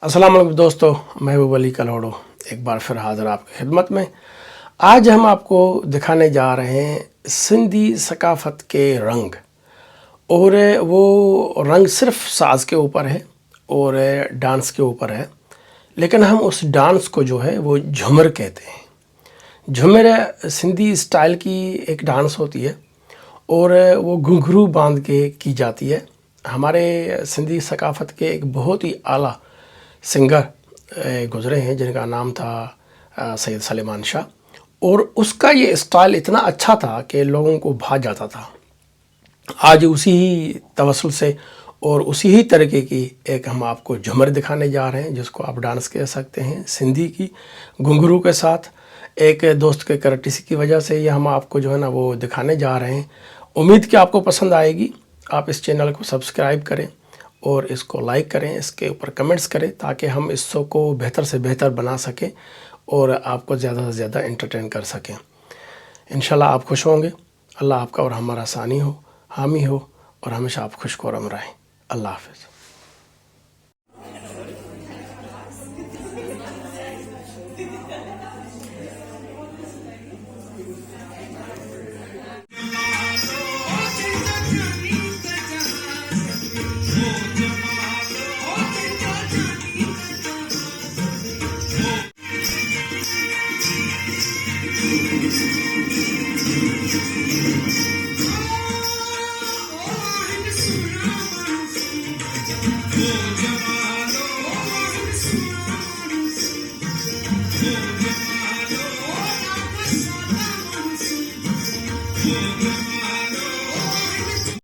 अस्सलाम वालेकुम दोस्तों, महबूब अली कलोड़ो एक बार फिर हाज़िर आपकी खिदमत में। आज हम आपको दिखाने जा रहे हैं सिंधी सकाफ़त के रंग। और वो रंग सिर्फ साज़ के ऊपर है और डांस के ऊपर है, लेकिन हम उस डांस को जो है वो झूमर कहते हैं। झूमर सिंधी स्टाइल की एक डांस होती है और वो घुंघरू बांध के की जाती है। हमारे सिंधी सकाफ़त के एक बहुत ही आला सिंगर गुज़रे हैं जिनका नाम था सैयद सलेमान शाह, और उसका ये स्टाइल इतना अच्छा था कि लोगों को भा जाता था। आज उसी ही तवस्सुल से और उसी ही तरीके की एक हम आपको झूमर दिखाने जा रहे हैं, जिसको आप डांस कह सकते हैं, सिंधी की घुंघरू के साथ। एक दोस्त के करटिसी की वजह से ये हम आपको जो है ना वो दिखाने जा रहे हैं। उम्मीद कि आपको पसंद आएगी। आप इस चैनल को सब्सक्राइब करें और इसको लाइक करें, इसके ऊपर कमेंट्स करें, ताकि हम इस शो को बेहतर से बेहतर बना सकें और आपको ज़्यादा से ज़्यादा एंटरटेन कर सकें। इंशाल्लाह आप खुश होंगे। अल्लाह आपका और हमारा सानी हो, हामी हो, और हमेशा आप खुशकोरम रहें। अल्लाह हाफ़िज़। Oh,